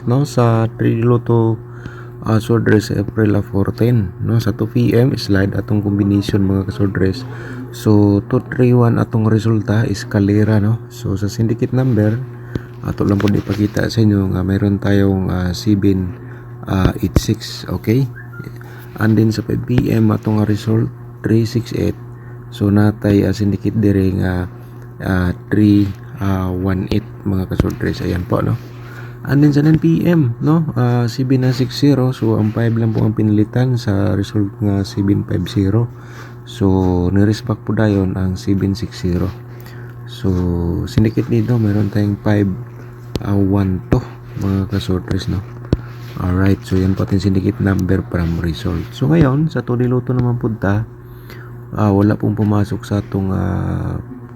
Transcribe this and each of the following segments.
no sa 3 Loto Swordress April 14 no sa 2 PM slide atong combination mga kaswordress. So 231 atong resulta eskalera no. So sa syndicate number ato lang po ipakita sa inyo nga mayroon tayong 786 okay. And then sa 5 PM atong result 368. So natay syndicate dire nga 318 mga kaswordress. Ayan po no. And then sa 9 PM no 760. So ang 5 lang po ang pinilitan sa result nga 750. So ni-respect po dayon ang 760. So syndicate dito meron tayong 512 mga kaswordress no. Alright, so yan po ating syndicate number from result. So ngayon sa 2D Loto naman punta wala pong pumasok sa atong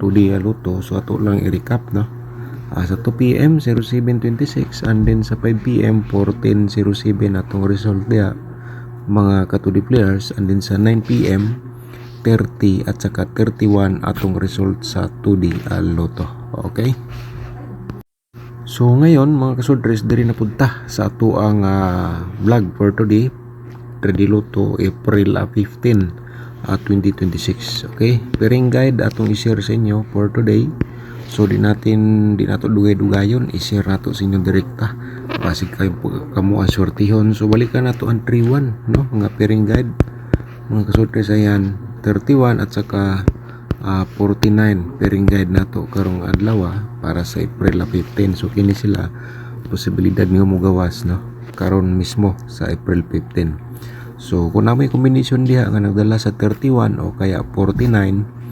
2D Loto. So ato lang i-recap no. Sa 2 PM 0726 and then sa 5 PM 1407 atong result dia mga ka-2D players, and then sa 9 PM 30 at saka 31 atong result sa 2D Loto. Okay? So ngayon mga kaswordress diri na punta sa ato ang vlog for today 3D Loto April 15 2026. Okay? Pairing guide atong i-share sa inyo for today. So di nato dugay-dugayon, i-share nato sa inyo direkta basig kayo kamo ang sortihon. So balikan nato ang 31 no mga pairing guide mga kaswordress. Ayan 31 at saka 49 pairing guide nato karong adlaw para sa April 15. So kini sila posibilidad nga mo gawas no karon mismo sa April 15. So kung na may combination diha nga nagdala sa 31 o kaya 49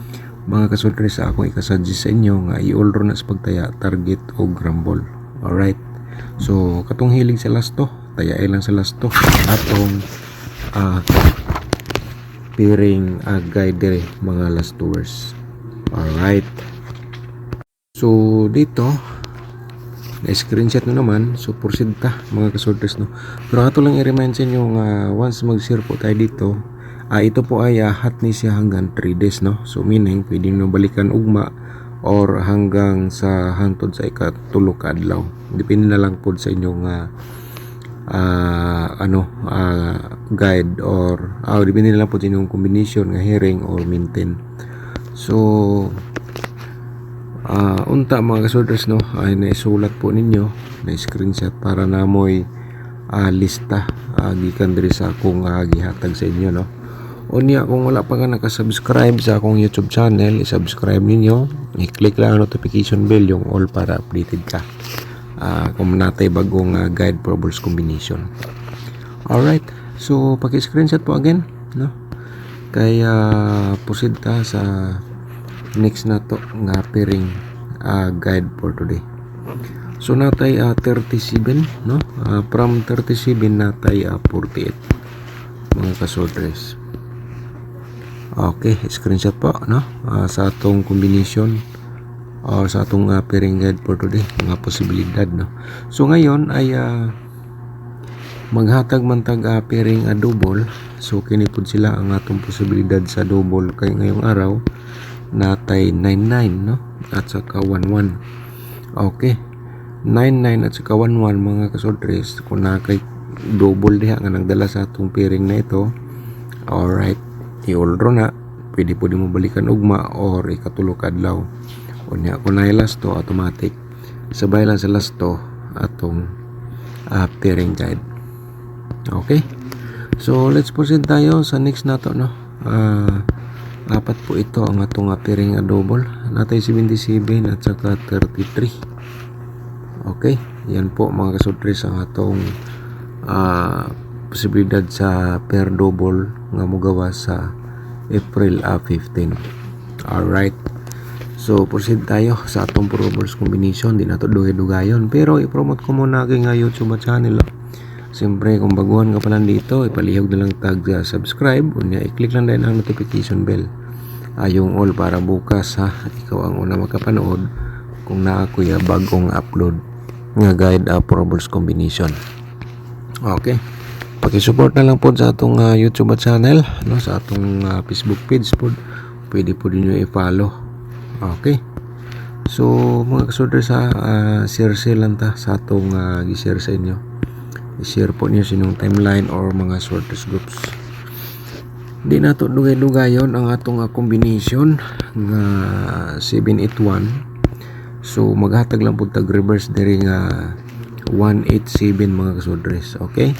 mga kaswordress, sa ako ikasuggest sa inyo nga i-all na sa pagtaya target o grambol. Alright, so katong hilig sa lasto tayaay lang sa lasto atong pairing guide dire mga lastowers. Alright, so dito na screenshot na naman. So proceed ta mga kaswordress no. Pero ato lang i-remind sa inyo nga once mag-share po tayo dito ito po ay hot ni siya hanggang 3 days no. So meaning pwedeng no balikan ugma or hanggang sa hantod sa ikatulo ka adlaw. Depende na lang po sa inyong guide or depende na lang po sa inyong combination nga herring or maintain. So unta mga kaswordress no ay naisulat po ninyo na screenshot para namoy lista gikan diri sa akong gihatag sa inyo no. Unya kung wala pa ka nakasubscribe sa akong YouTube channel, i-subscribe ninyo, i-click lang ang notification bell yung all para updated ka kung natay bagong guide for balls combination. Alright, so paki-screenshot po again no. Kaya proceed ta sa next na to nga pairing guide for today. So natay 37 no, from 37 natay 48 mga kaswordress. Okay, screenshot po no sa atong combination sa atong pairing guide for today mga posibilidad no. So ngayon ay maghatag man tag pairing double. So kini pud sila ang atong posibilidad sa double kay ngayong araw natay 99 no at saka 11. Okay, 99 at saka 11 mga kaswordress kung na kay double diha nga nagdala sa atong pairing na ito. Alright, i-all na pwede po di mo balikan ugma or ikatulo ka adlaw. Unya kung na lasto automatic sabay lang sa lasto atong pairing guide. Okay, so let's proceed tayo sa next nato no. Apat po ito ang atong pairing double natay 77 at saka 33. Okay, yan po mga kaswordress ang atong posibilidad sa pair double nga mogawa sa April 15. Alright, so proceed tayo sa atong proballs combination. Di nato dugay-dugayon pero i-promote ko muna aking YouTube channel. Siyempre kung baguhan ka pa lang dito, ipalihog na lang tag subscribe, unya i-click lang din ang notification bell yung all para bukas ikaw ang una makapanood kung na ako bagong upload nga guide proballs combination. Okay, paki-support na lang po sa atong YouTube channel no, sa atong Facebook page po pwede po din nyo i-follow. Okay, so mga kaswordress share lang ta sa atong gi-share sa inyo. i-share po niyo sa inyong timeline or mga sorters groups. Di nato dugay-dugayon ang atong combination nga 781. So maghatag lang pud tag reverse diri nga 187 mga kasodres. Okay?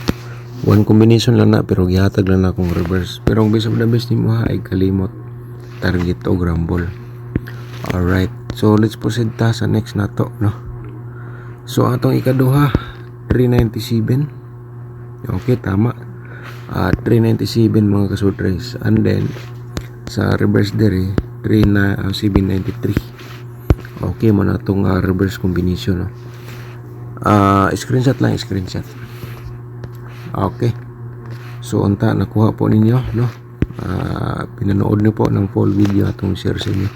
One combination lang na pero gihatag lang na akong reverse. Pero ang best of the best nimo ha ay kalimot target o grumble. Alright. So let's proceed ta sa next nato, no? So atong ikaduha 397. Okay, tama. 397 mga kasodres. And then sa reverse dere 793. Okay mo na itong reverse combination, no? Screenshot lang, screenshot. Okay. So unta nakuha po ninyo, no? Pinanood niyo po ng full video atong share sa inyo.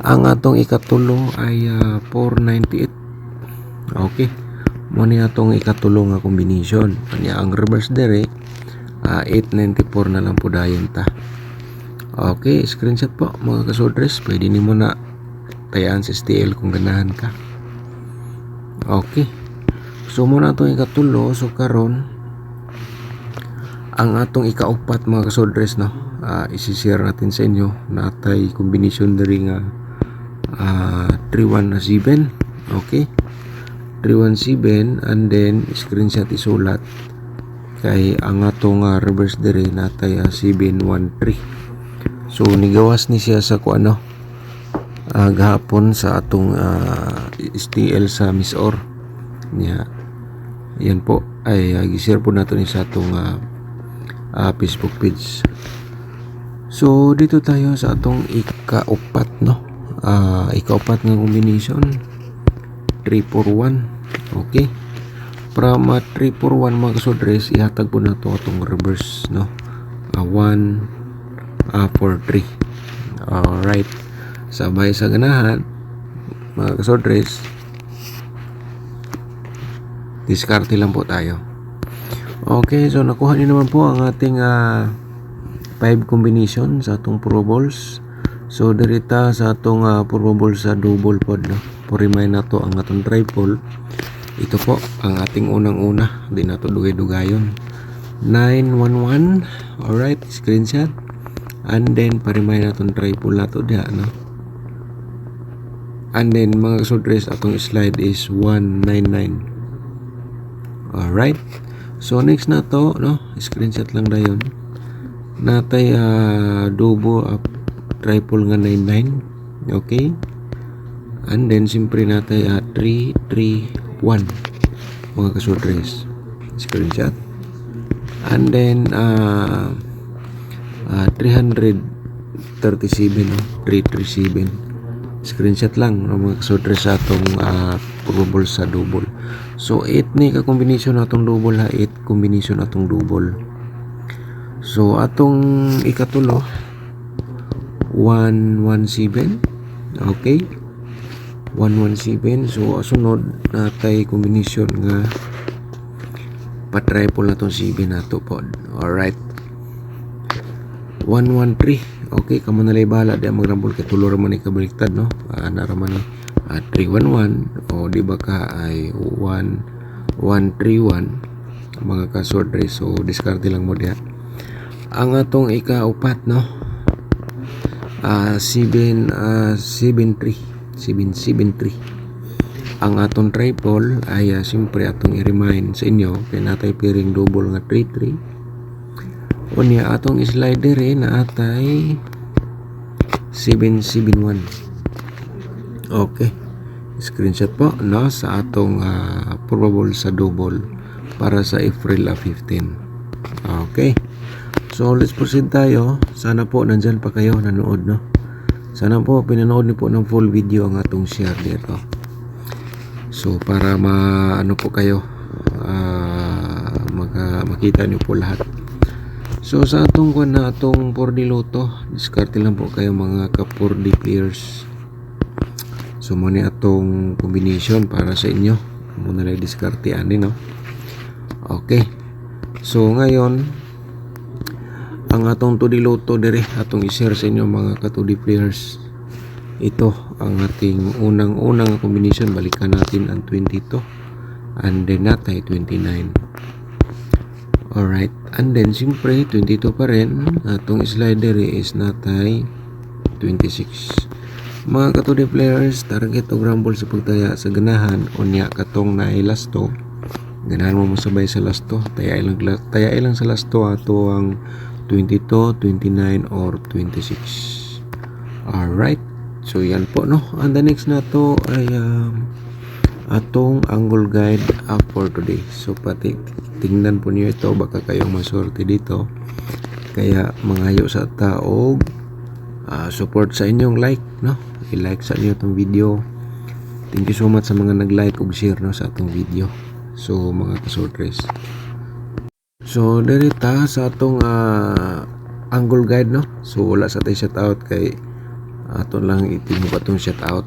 Ang atong ikatulo ay 498. Okay. Mo ni atong ikatulo nga combination. Kanya ang reverse dere 894 na lang po dayon ta. Okay, screenshot po mga kasodres. Pwede nimo na tayaan sa STL kung ganahan ka. Okay. So muna itong ikatulo. So karon ang atong ikaupat mga kasodres, no? Isi-share natin sa inyo na atay combination dari nga 317. Okay, 317. And then screenshot isulat kay ang atong reverse dere natay 713. So nigawas ni siya sa kuano gahapon sa atong STL sa Miss Or niya. Yan po ay gi-share po nato ni sa atong Facebook page. So dito tayo sa atong ikaupat, no? Ikaupat nga combination 341. Okay, from 341 mga kasodres ihatag po nato atong reverse, no? 143. Alright, sabay sa ganahan mga kasodres, diskarte lang po tayo. Okay, so nakuha niyo naman po ang ating 5 combination sa atong Pro Balls. So dirita sa atong Pro Balls sa double pod, no? Purimay na to ang atong triple. Ito po ang ating unang-una. Di na to dugay-dugayon. 911. Alright, screenshot. And then parimay na itong triple na to diha, no? And then mga kasodres atong slide is 199. Alright. So next na to, no? Screenshot lang dayon. Natay double triple nga 99. Okay. And then siyempre natay 331 mga kasodres. Screenshot. And then 337, no? 337. Screenshot lang, no, mga kasodres sa atong probable sa double. So 8 ni ka combination atong double ha, 8 combination atong double. So atong ikatulo 117. Okay, 117. So sunod natay combination nga pa-triple na tong 7 nato po. Alright, 113. Okay, kamo na lay bala di magrambol kay tulo ra man ni kabaliktad, no? Nara man ni 311 o di ba ka ay 1131 mga kasodres. So diskarte lang mo diha. Ang atong ikaupat, no? 773. Ang atong triple ay siyempre atong i-remind sa inyo kay natay piring double nga 33. Unya atong slider na atay 771. Okay, screenshot po, no, sa atong probable sa double para sa April 15. Okay, so let's proceed tayo. Sana po nandyan pa kayo nanood, no? Sana po pinanood niyo po ng full video ang atong share dito. So para ano po kayo makita niyo po lahat. So sa atong na atong 4D Lotto, diskarte lang po kayo mga ka 4D players. So muna atong combination para sa inyo. Muna lang diskarte ani, no? Okay. So ngayon ang atong 2D Lotto dire atong i-share sa inyo mga ka 2D players. Ito ang ating unang combination. Balikan natin ang 22 and then natay 29. Alright, and then siyempre 22 pa rin. Atong slider is natay 26. Mga katude players, target o rumble sa pagtaya sa ganahan unya katong naay lasto. Ganahan mo sabay sa lasto, taya ilang sa lasto ato ang 22, 29 or 26. Alright, so yan po no. And the next na to ay atong angle guide for today. So pati tingnan po niyo ito, baka kayong masorte dito. Kaya mangayo sa taog support sa inyong like, no? I-like sa inyo itong video. Thank you so much sa mga nag-like ug share no sa atong video. So mga kasortres. So direta sa atong angle guide no. So wala sa tay shout out kay ato lang itingo pa tong shout out.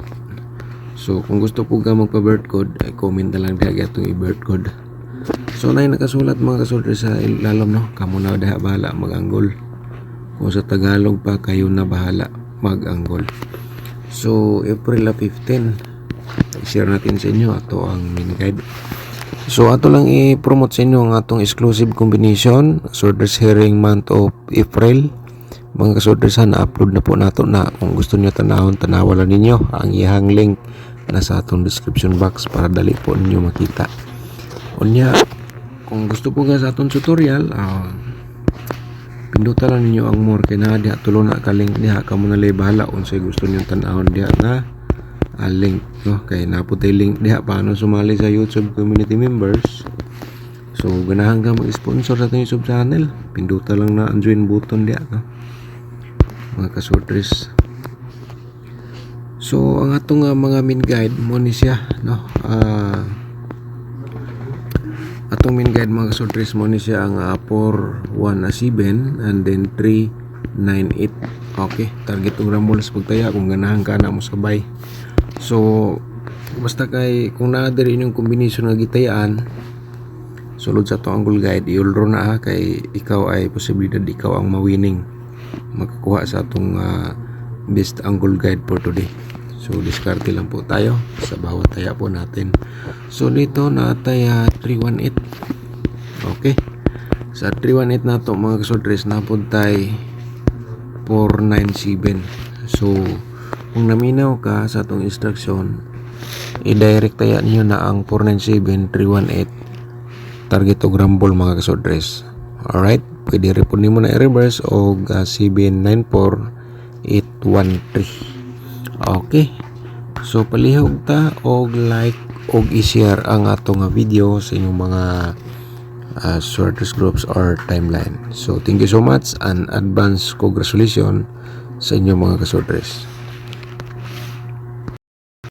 So kung gusto po ka magpa-bird code, ay comment na lang diha atong i-bird code. So nay nakasulat mga kasortres sa ilalom no. Kamo na diha bahala mag-angle. Kung sa Tagalog pa kayo na bahala mag-angle. So April 15, i-share natin sa inyo ato ang mini guide. So ato lang i-promote sa inyo ang atong exclusive combination sorters hearing month of April. Mga kasorters, na-upload na po nato na. Kung gusto niyo tanawon, tanawalan ninyo ang ihang link na sa atong description box para dali po ninyo makita. Unya, kung gusto po ka sa atong tutorial, pindutan lang ninyo ang more kay na diha tulo na ka link diha kamo na lay bahala unsay gusto niyo tan-awon diha nga link no, kay naputay link diha paano sumali sa YouTube community members. So ganahan ka mag-sponsor sa atong YouTube channel, pindutan lang na ang join button diha no, mga kasortres. So ang atong mga main guide mo ni siya no, atong main guide mga kasortres mo ni siya ang 4-1-7 and then 3-9-8. Okay, target og rumble sa pagtaya kung ganahan ka na mo sabay. So basta kay kung naa diri inyong combination nga gitayaan sulod sa atong angle guide, iulro na kay ikaw ay posibilidad ikaw ang mawinning makakuha sa atong best angle guide for today. So diskarte lang po tayo sa bawat taya po natin. So dito natay 318. Okay. Sa 318 nato mga kasortres napod tay 497. So kung naminaw ka sa atong instruction, i-direct taya niyo na ang 497 318 target og rumble mga kasortres. Alright, pwede rin po nimo na i-reverse og 794 813. Okay. So palihog ta og like og i-share ang atong video sa inyong mga sorters groups or timeline. So thank you so much and advance congratulations sa inyong mga kasorters.